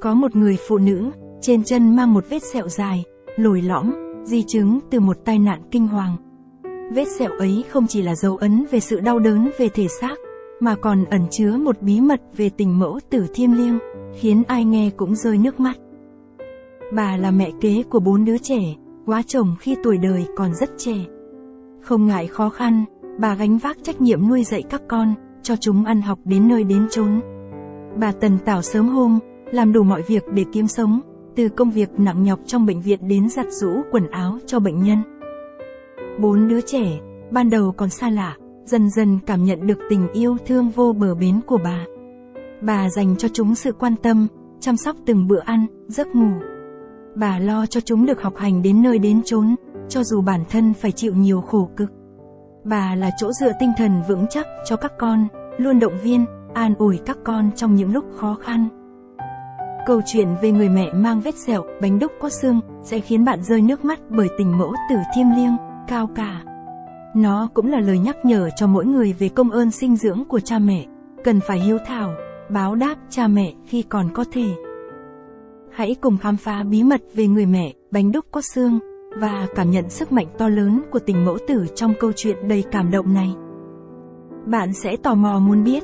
Có một người phụ nữ, trên chân mang một vết sẹo dài, lồi lõm, di chứng từ một tai nạn kinh hoàng. Vết sẹo ấy không chỉ là dấu ấn về sự đau đớn về thể xác, mà còn ẩn chứa một bí mật về tình mẫu tử thiêng liêng, khiến ai nghe cũng rơi nước mắt. Bà là mẹ kế của 4 đứa trẻ, quá chồng khi tuổi đời còn rất trẻ. Không ngại khó khăn, bà gánh vác trách nhiệm nuôi dạy các con, cho chúng ăn học đến nơi đến chốn. Bà tần tảo sớm hôm, làm đủ mọi việc để kiếm sống, từ công việc nặng nhọc trong bệnh viện đến giặt giũ quần áo cho bệnh nhân. 4 đứa trẻ, ban đầu còn xa lạ, dần dần cảm nhận được tình yêu thương vô bờ bến của bà. Bà dành cho chúng sự quan tâm, chăm sóc từng bữa ăn, giấc ngủ. Bà lo cho chúng được học hành đến nơi đến chốn, cho dù bản thân phải chịu nhiều khổ cực. Bà là chỗ dựa tinh thần vững chắc cho các con, luôn động viên, an ủi các con trong những lúc khó khăn. Câu chuyện về người mẹ mang vết sẹo, bánh đúc có xương sẽ khiến bạn rơi nước mắt bởi tình mẫu tử thiêng liêng, cao cả. Nó cũng là lời nhắc nhở cho mỗi người về công ơn sinh dưỡng của cha mẹ, cần phải hiếu thảo, báo đáp cha mẹ khi còn có thể. Hãy cùng khám phá bí mật về người mẹ, bánh đúc có xương, và cảm nhận sức mạnh to lớn của tình mẫu tử trong câu chuyện đầy cảm động này. Bạn sẽ tò mò muốn biết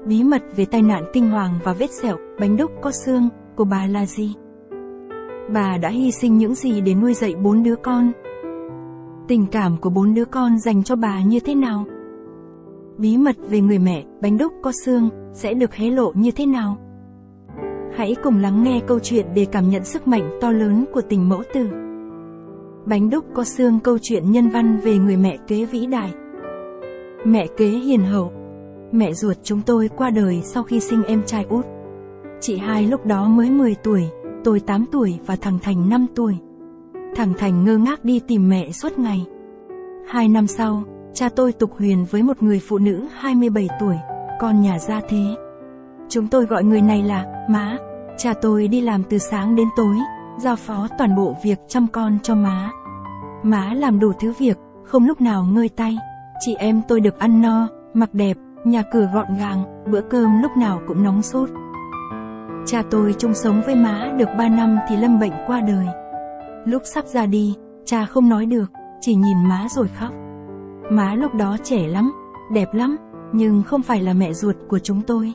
bí mật về tai nạn kinh hoàng và vết sẹo, bánh đúc có xương của bà là gì? Bà đã hy sinh những gì để nuôi dạy 4 đứa con? Tình cảm của 4 đứa con dành cho bà như thế nào? Bí mật về người mẹ, bánh đúc có xương sẽ được hé lộ như thế nào? Hãy cùng lắng nghe câu chuyện để cảm nhận sức mạnh to lớn của tình mẫu tử. Bánh đúc có xương, câu chuyện nhân văn về người mẹ kế vĩ đại. Mẹ kế hiền hậu. Mẹ ruột chúng tôi qua đời sau khi sinh em trai út. Chị hai lúc đó mới 10 tuổi, tôi 8 tuổi và thằng Thành 5 tuổi. Thằng Thành ngơ ngác đi tìm mẹ suốt ngày. 2 năm sau, cha tôi tục huyền với một người phụ nữ 27 tuổi, con nhà gia thế. Chúng tôi gọi người này là má. Cha tôi đi làm từ sáng đến tối, giao phó toàn bộ việc chăm con cho má. Má làm đủ thứ việc, không lúc nào ngơi tay. Chị em tôi được ăn no, mặc đẹp, nhà cửa gọn gàng, bữa cơm lúc nào cũng nóng sốt. Cha tôi chung sống với má được 3 năm thì lâm bệnh qua đời. Lúc sắp ra đi, cha không nói được, chỉ nhìn má rồi khóc. Má lúc đó trẻ lắm, đẹp lắm, nhưng không phải là mẹ ruột của chúng tôi.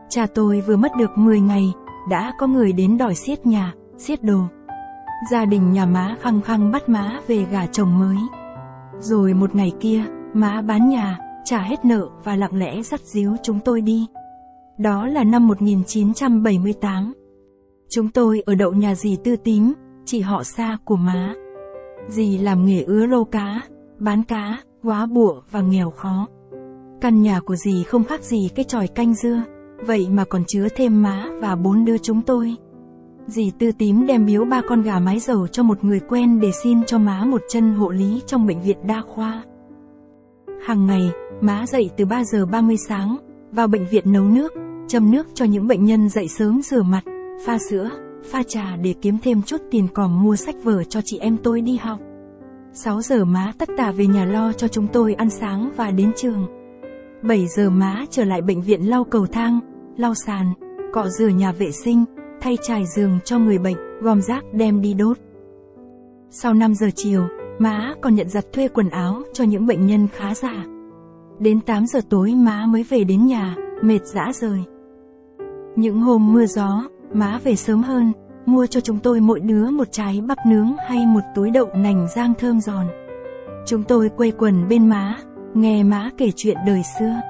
Cha tôi vừa mất được 10 ngày, đã có người đến đòi xiết nhà, xiết đồ. Gia đình nhà má khăng khăng bắt má về gả chồng mới. Rồi một ngày kia, má bán nhà, trả hết nợ và lặng lẽ dắt díu chúng tôi đi. Đó là năm 1978. Chúng tôi ở đậu nhà dì Tư Tím, chị họ xa của má. Dì làm nghề ứa lô cá, bán cá, góa bụa và nghèo khó. Căn nhà của dì không khác gì cái chòi canh dưa, vậy mà còn chứa thêm má và 4 đứa chúng tôi. Dì Tư Tím đem biếu 3 con gà mái dầu cho một người quen để xin cho má một chân hộ lý trong bệnh viện đa khoa. Hàng ngày, má dậy từ 3 giờ 30 sáng, vào bệnh viện nấu nước, châm nước cho những bệnh nhân dậy sớm rửa mặt, pha sữa, pha trà để kiếm thêm chút tiền còm mua sách vở cho chị em tôi đi học. 6 giờ má tất tả về nhà lo cho chúng tôi ăn sáng và đến trường. 7 giờ má trở lại bệnh viện lau cầu thang, lau sàn, cọ rửa nhà vệ sinh, thay trải giường cho người bệnh, gom rác đem đi đốt. Sau 5 giờ chiều, má còn nhận giặt thuê quần áo cho những bệnh nhân khá giả. Đến 8 giờ tối má mới về đến nhà, mệt rã rời. Những hôm mưa gió, má về sớm hơn, mua cho chúng tôi mỗi đứa một trái bắp nướng hay một túi đậu nành rang thơm giòn. Chúng tôi quây quần bên má, nghe má kể chuyện đời xưa.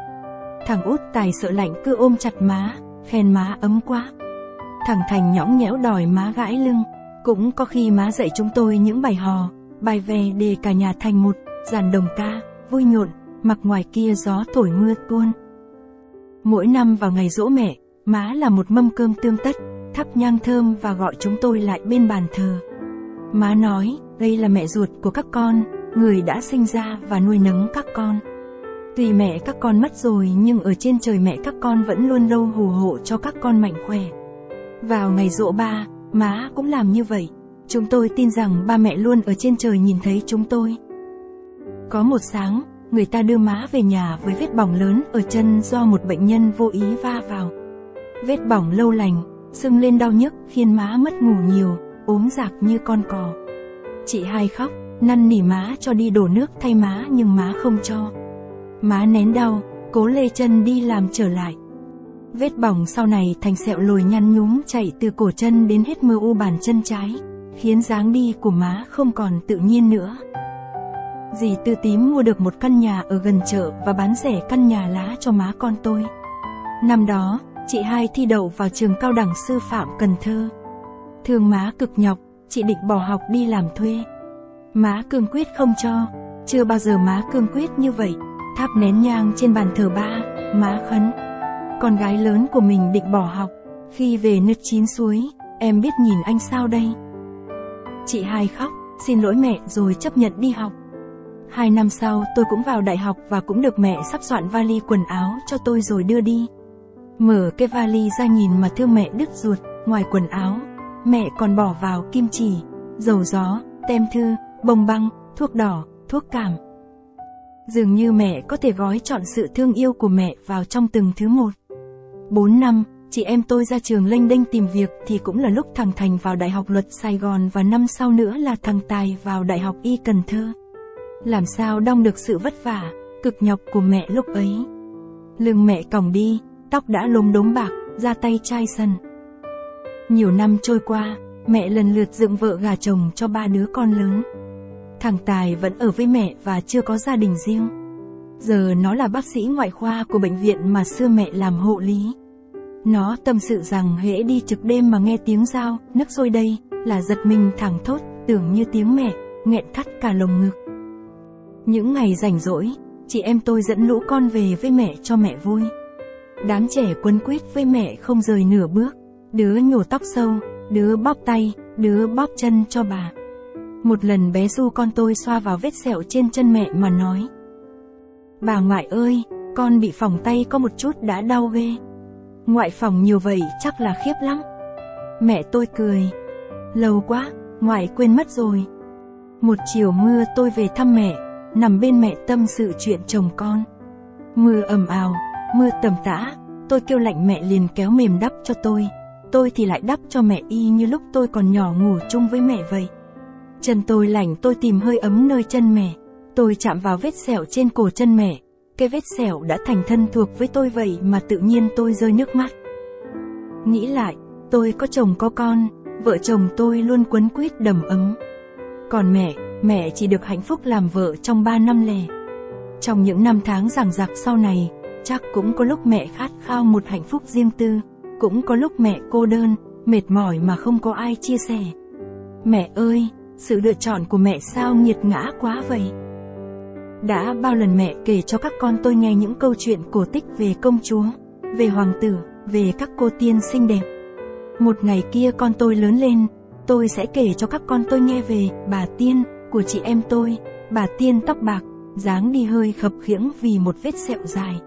Thằng út Tài sợ lạnh cứ ôm chặt má, khen má ấm quá. Thằng Thành nhõng nhẽo đòi má gãi lưng. Cũng có khi má dạy chúng tôi những bài hò, bài về để cả nhà thành một, dàn đồng ca, vui nhộn, mặc ngoài kia gió thổi mưa tuôn. Mỗi năm vào ngày giỗ mẹ, má làm một mâm cơm tươm tất, thắp nhang thơm và gọi chúng tôi lại bên bàn thờ. Má nói, đây là mẹ ruột của các con, người đã sinh ra và nuôi nấng các con. Tuy mẹ các con mất rồi nhưng ở trên trời mẹ các con vẫn luôn lâu hù hộ cho các con mạnh khỏe. Vào ngày giỗ ba, má cũng làm như vậy. Chúng tôi tin rằng ba mẹ luôn ở trên trời nhìn thấy chúng tôi. Có một sáng, người ta đưa má về nhà với vết bỏng lớn ở chân do một bệnh nhân vô ý va vào. Vết bỏng lâu lành, sưng lên đau nhức khiến má mất ngủ nhiều, ốm rạc như con cò. Chị hai khóc, năn nỉ má cho đi đổ nước thay má nhưng má không cho. Má nén đau, cố lê chân đi làm trở lại. Vết bỏng sau này thành sẹo lồi nhăn nhúm chảy từ cổ chân đến hết mơ u bàn chân trái, khiến dáng đi của má không còn tự nhiên nữa. Dì Tư Tím mua được một căn nhà ở gần chợ và bán rẻ căn nhà lá cho má con tôi. Năm đó, chị hai thi đậu vào trường cao đẳng sư phạm Cần Thơ. Thương má cực nhọc, chị định bỏ học đi làm thuê. Má cương quyết không cho, chưa bao giờ má cương quyết như vậy. Thắp nén nhang trên bàn thờ ba, má khấn. Con gái lớn của mình định bỏ học, khi về nước chín suối, em biết nhìn anh sao đây? Chị hai khóc, xin lỗi mẹ rồi chấp nhận đi học. 2 năm sau tôi cũng vào đại học và cũng được mẹ sắp soạn vali quần áo cho tôi rồi đưa đi. Mở cái vali ra nhìn mà thương mẹ đứt ruột, ngoài quần áo, mẹ còn bỏ vào kim chỉ, dầu gió, tem thư, bông băng, thuốc đỏ, thuốc cảm. Dường như mẹ có thể gói trọn sự thương yêu của mẹ vào trong từng thứ một. 4 năm, chị em tôi ra trường lênh đênh tìm việc thì cũng là lúc thằng Thành vào Đại học Luật Sài Gòn và năm sau nữa là thằng Tài vào Đại học Y Cần Thơ. Làm sao đong được sự vất vả, cực nhọc của mẹ lúc ấy. Lưng mẹ còng đi, tóc đã lốm đốm bạc, da tay chai sần. Nhiều năm trôi qua, mẹ lần lượt dựng vợ gả chồng cho 3 đứa con lớn. Thằng Tài vẫn ở với mẹ và chưa có gia đình riêng. Giờ nó là bác sĩ ngoại khoa của bệnh viện mà xưa mẹ làm hộ lý. Nó tâm sự rằng hễ đi trực đêm mà nghe tiếng dao, nấc sôi đây, là giật mình thẳng thốt, tưởng như tiếng mẹ, nghẹn thắt cả lồng ngực. Những ngày rảnh rỗi, chị em tôi dẫn lũ con về với mẹ cho mẹ vui. Đám trẻ quấn quýt với mẹ không rời nửa bước, đứa nhổ tóc sâu, đứa bóp tay, đứa bóp chân cho bà. Một lần bé Du con tôi xoa vào vết sẹo trên chân mẹ mà nói: "Bà ngoại ơi, con bị phỏng tay có một chút đã đau ghê." "Ngoại phỏng nhiều vậy chắc là khiếp lắm." Mẹ tôi cười: "Lâu quá, ngoại quên mất rồi." Một chiều mưa tôi về thăm mẹ, nằm bên mẹ tâm sự chuyện chồng con. Mưa ầm ào, mưa tầm tã, tôi kêu lạnh mẹ liền kéo mềm đắp cho tôi thì lại đắp cho mẹ y như lúc tôi còn nhỏ ngủ chung với mẹ vậy. Chân tôi lạnh tôi tìm hơi ấm nơi chân mẹ, tôi chạm vào vết sẹo trên cổ chân mẹ, cái vết sẹo đã thành thân thuộc với tôi vậy mà tự nhiên tôi rơi nước mắt. Nghĩ lại, tôi có chồng có con, vợ chồng tôi luôn quấn quýt đầm ấm. Còn mẹ chỉ được hạnh phúc làm vợ trong 3 năm lẻ. Trong những năm tháng dằng dặc sau này, chắc cũng có lúc mẹ khát khao một hạnh phúc riêng tư, cũng có lúc mẹ cô đơn, mệt mỏi mà không có ai chia sẻ. Mẹ ơi, sự lựa chọn của mẹ sao nghiệt ngã quá vậy? Đã bao lần mẹ kể cho các con tôi nghe những câu chuyện cổ tích về công chúa, về hoàng tử, về các cô tiên xinh đẹp. Một ngày kia con tôi lớn lên, tôi sẽ kể cho các con tôi nghe về bà Tiên của chị em tôi, bà Tiên tóc bạc, dáng đi hơi khập khiễng vì một vết sẹo dài.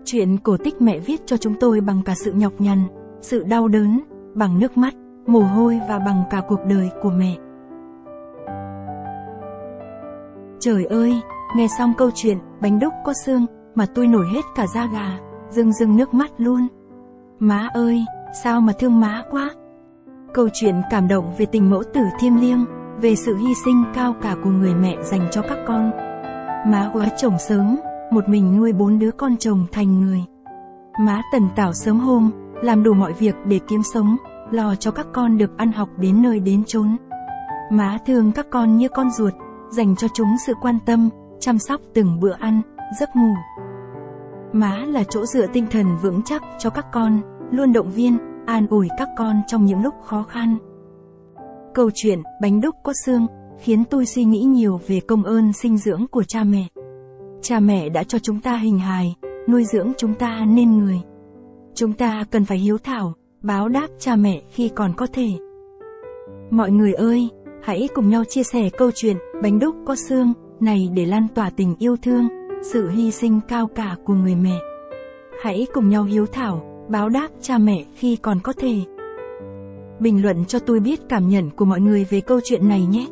Chuyện cổ tích mẹ viết cho chúng tôi bằng cả sự nhọc nhằn, sự đau đớn, bằng nước mắt, mồ hôi và bằng cả cuộc đời của mẹ. Trời ơi, nghe xong câu chuyện bánh đúc có xương mà tôi nổi hết cả da gà, rưng nước mắt luôn. Má ơi, sao mà thương má quá. Câu chuyện cảm động về tình mẫu tử thiêng liêng, về sự hy sinh cao cả của người mẹ dành cho các con. Má quá chồng sớm, một mình nuôi 4 đứa con chồng thành người. Má tần tảo sớm hôm, làm đủ mọi việc để kiếm sống, lo cho các con được ăn học đến nơi đến chốn. Má thương các con như con ruột, dành cho chúng sự quan tâm, chăm sóc từng bữa ăn, giấc ngủ. Má là chỗ dựa tinh thần vững chắc cho các con, luôn động viên, an ủi các con trong những lúc khó khăn. Câu chuyện bánh đúc có xương khiến tôi suy nghĩ nhiều về công ơn sinh dưỡng của cha mẹ. Cha mẹ đã cho chúng ta hình hài, nuôi dưỡng chúng ta nên người. Chúng ta cần phải hiếu thảo, báo đáp cha mẹ khi còn có thể. Mọi người ơi, hãy cùng nhau chia sẻ câu chuyện bánh đúc có xương này để lan tỏa tình yêu thương, sự hy sinh cao cả của người mẹ. Hãy cùng nhau hiếu thảo, báo đáp cha mẹ khi còn có thể. Bình luận cho tôi biết cảm nhận của mọi người về câu chuyện này nhé.